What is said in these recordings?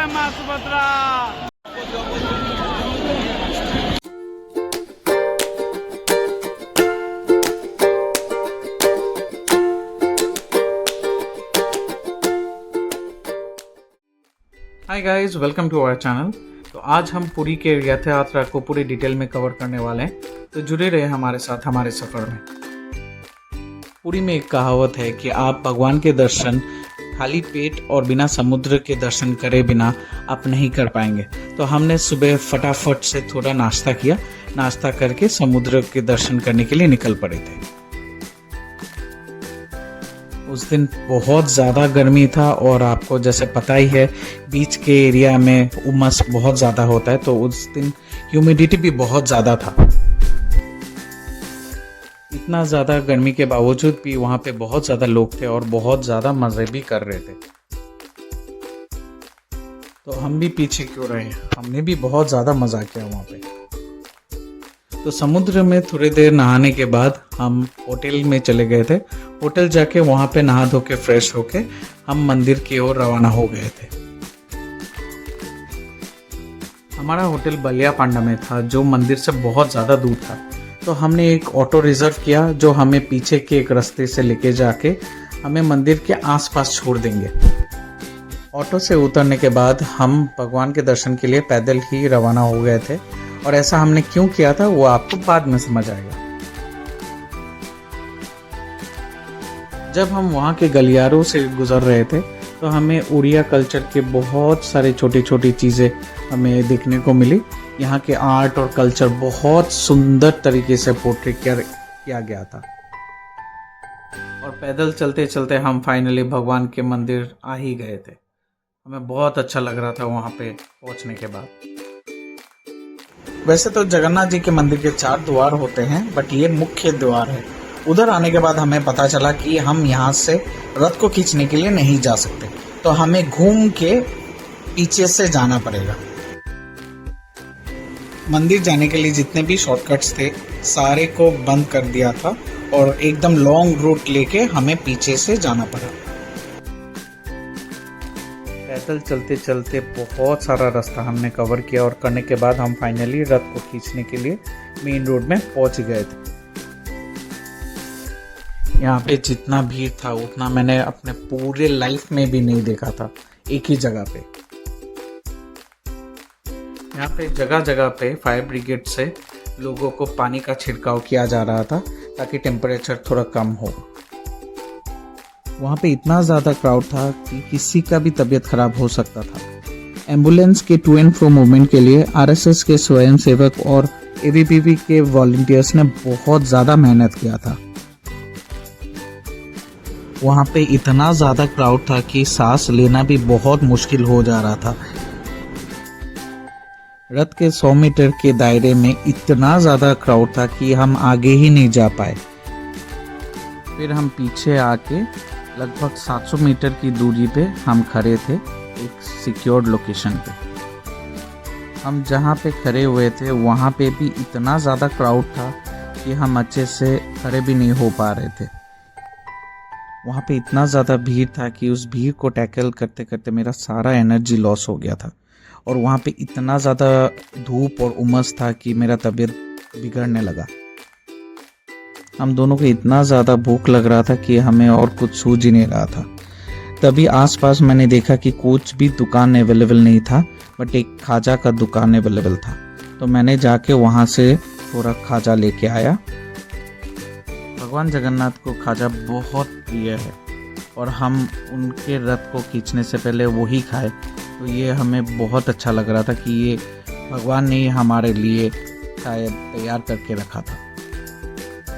जय मां Subhadra. Hi guys, welcome to our channel. तो आज हम पुरी के रथ यात्रा को पूरी डिटेल में कवर करने वाले हैं, तो जुड़े रहे हमारे साथ हमारे सफ़र में। पुरी में एक कहावत है कि आप भगवान के दर्शन खाली पेट और बिना समुद्र के दर्शन करे बिना आप नहीं कर पाएंगे। तो हमने सुबह फटाफट से थोड़ा नाश्ता किया, नाश्ता करके समुद्र के दर्शन करने के लिए निकल पड़े थे। उस दिन बहुत ज़्यादा गर्मी था और आपको जैसे पता ही है बीच के एरिया में उमस बहुत ज़्यादा होता है, तो उस दिन ह्यूमिडिटी भी बहुत ज़्यादा था। इतना ज़्यादा गर्मी के बावजूद भी वहाँ पे बहुत ज़्यादा लोग थे और बहुत ज़्यादा मज़े भी कर रहे थे। तो हम भी पीछे क्यों रहे, हमने भी बहुत ज़्यादा मज़ा किया वहाँ पे। तो समुद्र में थोड़ी देर नहाने के बाद हम होटल में चले गए थे। होटल जाके वहाँ पे नहा धो के फ्रेश होके हम मंदिर की ओर रवाना हो गए थे। हमारा होटल बलिया पांडा में था, जो मंदिर से बहुत ज़्यादा दूर था। तो हमने एक ऑटो रिजर्व किया जो हमें पीछे के एक रास्ते से लेके जाके हमें मंदिर के आसपास छोड़ देंगे। ऑटो से उतरने के बाद हम भगवान के दर्शन के लिए पैदल ही रवाना हो गए थे, और ऐसा हमने क्यों किया था वो आपको बाद में समझ आएगा। जब हम वहाँ के गलियारों से गुजर रहे थे तो हमें उड़िया कल्चर के बहुत सारे छोटी छोटी चीज़ें हमें देखने को मिली। यहाँ के आर्ट और कल्चर बहुत सुंदर तरीके से पोर्ट्रेट किया गया था। और पैदल चलते चलते हम फाइनली भगवान के मंदिर आ ही गए थे। हमें बहुत अच्छा लग रहा था वहाँ पे पहुँचने के बाद। वैसे तो जगन्नाथ जी के मंदिर के 4 द्वार होते हैं, बट ये मुख्य द्वार है। उधर आने के बाद हमें पता चला कि हम यहाँ से रथ को खींचने के लिए नहीं जा सकते, तो हमें घूम के पीछे से जाना पड़ेगा। मंदिर जाने के लिए जितने भी शॉर्टकट्स थे सारे को बंद कर दिया था और एकदम लॉन्ग रूट लेके हमें पीछे से जाना पड़ा। पैदल चलते चलते बहुत सारा रास्ता हमने कवर किया और करने के बाद हम फाइनली रथ को खींचने के लिए मेन रोड में पहुंच गए थे। यहाँ पे जितना भीड़ था उतना मैंने अपने पूरे लाइफ में भी नहीं देखा था एक ही जगह पे। यहाँ पे जगह जगह पे फायर ब्रिगेड से लोगों को पानी का छिड़काव किया जा रहा था ताकि टेम्परेचर थोड़ा कम हो। वहाँ पे इतना ज़्यादा क्राउड था कि किसी का भी तबीयत खराब हो सकता था। एम्बुलेंस के टू एंड फ्रो मूवमेंट के लिए आरएसएस के स्वयंसेवक और एबीपीपी के वॉलंटियर्स ने बहुत ज़्यादा मेहनत किया था। वहाँ पे इतना ज़्यादा क्राउड था कि सांस लेना भी बहुत मुश्किल हो जा रहा था। रथ के 100 मीटर के दायरे में इतना ज़्यादा क्राउड था कि हम आगे ही नहीं जा पाए। फिर हम पीछे आके लगभग 700 मीटर की दूरी पे हम खड़े थे एक सिक्योर्ड लोकेशन पे। हम जहाँ पे खड़े हुए थे वहाँ पे भी इतना ज़्यादा क्राउड था कि हम अच्छे से खड़े भी नहीं हो पा रहे थे। वहाँ पे इतना ज़्यादा भीड़ था कि उस भीड़ को टैकल करते करते मेरा सारा एनर्जी लॉस हो गया था। और वहाँ पे इतना ज़्यादा धूप और उमस था कि मेरा तबीयत बिगड़ने लगा। हम दोनों को इतना ज़्यादा भूख लग रहा था कि हमें और कुछ सूझ ही नहीं रहा था। तभी आसपास मैंने देखा कि कुछ भी दुकान अवेलेबल नहीं था, बट एक खाजा का दुकान अवेलेबल था। तो मैंने जाके वहाँ से थोड़ा खाजा लेके आया। भगवान जगन्नाथ को खाजा बहुत प्रिय है और हम उनके रथ को खींचने से पहले वही खाए, तो ये हमें बहुत अच्छा लग रहा था कि ये भगवान ने हमारे लिए शायद तैयार करके रखा था।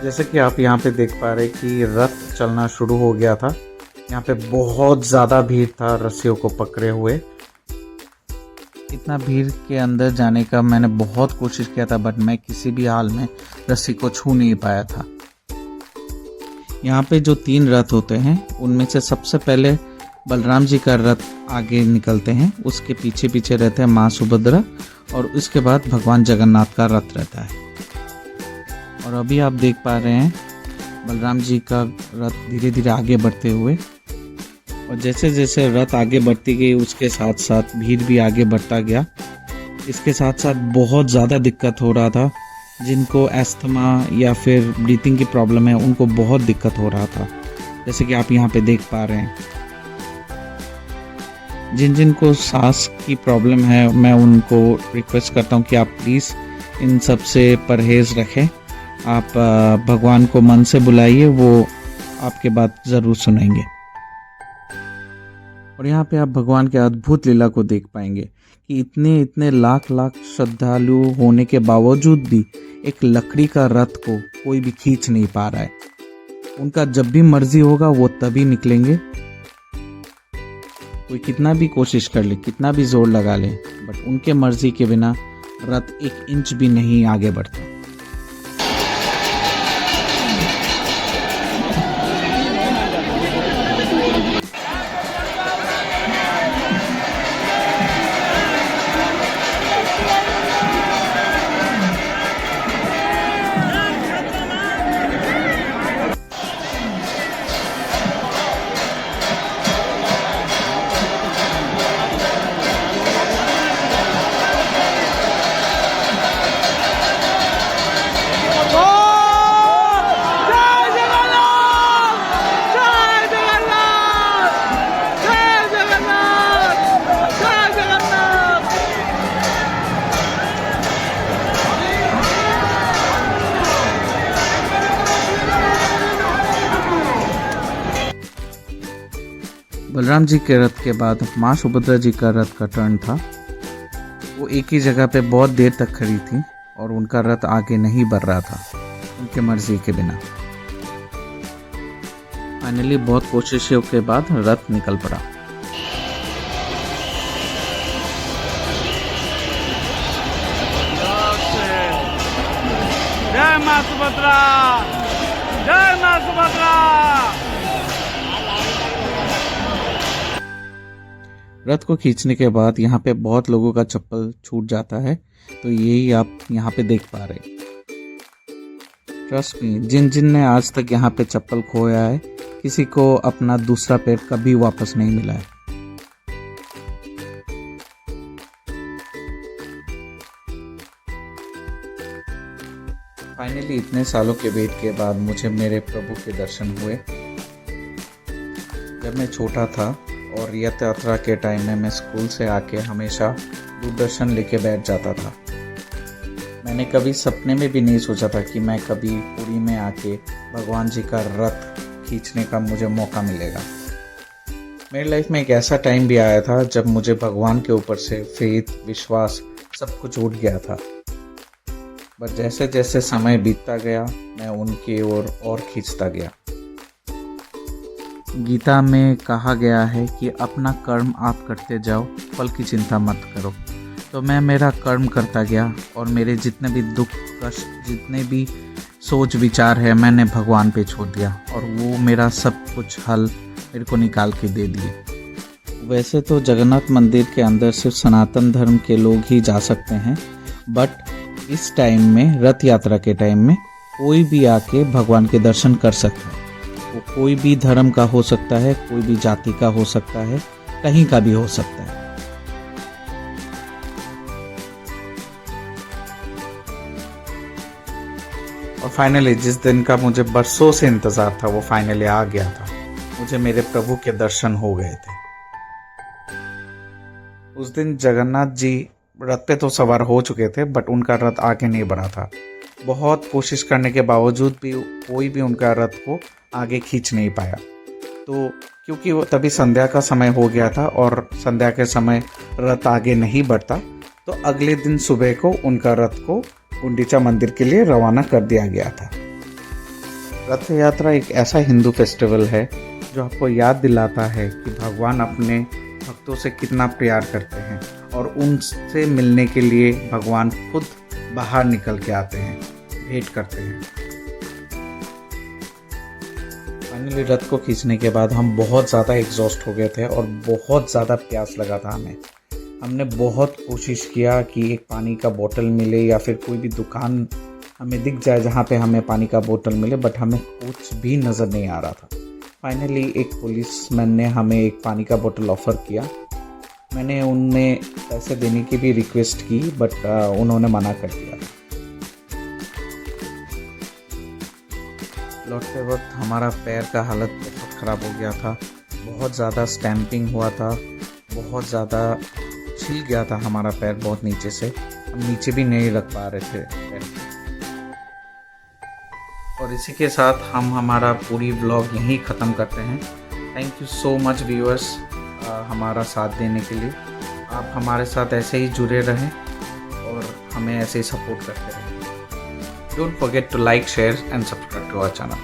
जैसे कि आप यहाँ पे देख पा रहे कि रथ चलना शुरू हो गया था। यहाँ पे बहुत ज़्यादा भीड़ था रस्सियों को पकड़े हुए। इतना भीड़ के अंदर जाने का मैंने बहुत कोशिश किया था, बट मैं किसी भी हाल में रस्सी को छू नहीं पाया था। यहाँ पे जो 3 रथ होते हैं उनमें से सबसे पहले बलराम जी का रथ आगे निकलते हैं, उसके पीछे पीछे रहते हैं माँ सुभद्रा, और उसके बाद भगवान जगन्नाथ का रथ रहता है। और अभी आप देख पा रहे हैं बलराम जी का रथ धीरे धीरे आगे बढ़ते हुए। और जैसे जैसे रथ आगे बढ़ती गई उसके साथ साथ भीड़ भी आगे बढ़ता गया। इसके साथ साथ बहुत ज़्यादा दिक्कत हो रहा था। जिनको एस्थमा या फिर ब्रीथिंग की प्रॉब्लम है उनको बहुत दिक्कत हो रहा था, जैसे कि आप यहाँ पे देख पा रहे हैं। जिन जिन को सांस की प्रॉब्लम है मैं उनको रिक्वेस्ट करता हूँ कि आप प्लीज़ इन सब से परहेज़ रखें। आप भगवान को मन से बुलाइए, वो आपके बात ज़रूर सुनेंगे। और यहाँ पे आप भगवान के अद्भुत लीला को देख पाएंगे कि इतने इतने लाख लाख श्रद्धालु होने के बावजूद भी एक लकड़ी का रथ को कोई भी खींच नहीं पा रहा है। उनका जब भी मर्जी होगा वो तभी निकलेंगे। कोई कितना भी कोशिश कर ले, कितना भी जोर लगा ले, बट उनके मर्जी के बिना रथ 1 इंच भी नहीं आगे बढ़ता। बलराम जी के रथ के बाद माँ सुभद्रा जी का रथ का टर्न था। वो एक ही जगह पे बहुत देर तक खड़ी थी और उनका रथ आगे नहीं बढ़ रहा था उनके मर्जी के बिना। फाइनली बहुत कोशिशों के बाद रथ निकल पड़ा। जय माँ सुभद्रा, जय माँ सुभद्रा। रथ को खींचने के बाद यहाँ पे बहुत लोगों का चप्पल छूट जाता है, तो यही आप यहाँ पे देख पा रहे हैं। ट्रस्ट मी, जिन जिन ने आज तक यहाँ पे चप्पल खोया है, किसी को अपना दूसरा पैर कभी वापस नहीं मिला है। फाइनली इतने सालों के वेट के बाद मुझे मेरे प्रभु के दर्शन हुए। जब मैं छोटा था और रथ यात्रा के टाइम में मैं स्कूल से आके हमेशा दूरदर्शन लेके बैठ जाता था। मैंने कभी सपने में भी नहीं सोचा था कि मैं कभी पुरी में आके भगवान जी का रथ खींचने का मुझे मौका मिलेगा। मेरी लाइफ में एक ऐसा टाइम भी आया था जब मुझे भगवान के ऊपर से फेथ, विश्वास सब कुछ उठ गया था। बट जैसे जैसे समय बीतता गया मैं उनकी ओर और खींचता गया। गीता में कहा गया है कि अपना कर्म आप करते जाओ, फल की चिंता मत करो। तो मैं मेरा कर्म करता गया और मेरे जितने भी दुख कष्ट, जितने भी सोच विचार है मैंने भगवान पे छोड़ दिया और वो मेरा सब कुछ हल मेरे को निकाल के दे दिए। वैसे तो जगन्नाथ मंदिर के अंदर सिर्फ सनातन धर्म के लोग ही जा सकते हैं, बट इस टाइम में, रथ यात्रा के टाइम में, कोई भी आके भगवान के दर्शन कर सकता है। वो कोई भी धर्म का हो सकता है, कोई भी जाति का हो सकता है, कहीं का भी हो सकता है। और फाइनली जिस दिन का मुझे बरसों से इंतजार था वो फाइनली आ गया था। मुझे मेरे प्रभु के दर्शन हो गए थे। उस दिन जगन्नाथ जी रथ पे तो सवार हो चुके थे, बट उनका रथ आगे नहीं बढ़ा था। बहुत कोशिश करने के बावजूद भी कोई भी उनका रथ को आगे खींच नहीं पाया। तो क्योंकि वो तभी संध्या का समय हो गया था और संध्या के समय रथ आगे नहीं बढ़ता, तो अगले दिन सुबह को उनका रथ को गुंडीचा मंदिर के लिए रवाना कर दिया गया था। रथ यात्रा एक ऐसा हिंदू फेस्टिवल है जो आपको याद दिलाता है कि भगवान अपने भक्तों से कितना प्यार करते हैं और उनसे मिलने के लिए भगवान खुद बाहर निकल के आते हैं, भेंट करते हैं। फाइनली रथ को खींचने के बाद हम बहुत ज़्यादा एग्जॉस्ट हो गए थे और बहुत ज़्यादा प्यास लगा था हमें। हमने बहुत कोशिश किया कि एक पानी का बोतल मिले या फिर कोई भी दुकान हमें दिख जाए जहाँ पे हमें पानी का बोतल मिले, बट हमें कुछ भी नज़र नहीं आ रहा था। फाइनली एक पुलिसमैन ने हमें एक पानी का बोतल ऑफ़र किया। मैंने उनमें पैसे देने की भी रिक्वेस्ट की बट उन्होंने मना कर दिया। लौटते वक्त हमारा पैर का हालत बहुत ख़राब हो गया था, बहुत ज़्यादा स्टैम्पिंग हुआ था, बहुत ज़्यादा छिल गया था हमारा पैर बहुत नीचे से, हम नीचे भी नहीं रख पा रहे थे पैर। और इसी के साथ हम हमारा पूरी व्लॉग यहीं ख़त्म करते हैं। Thank you so much viewers हमारा साथ देने के लिए। आप हमारे साथ ऐसे ही जुड़े रहें और हमें ऐसे ही सपोर्ट करते रहें। Don't forget to like, share and subscribe to our channel.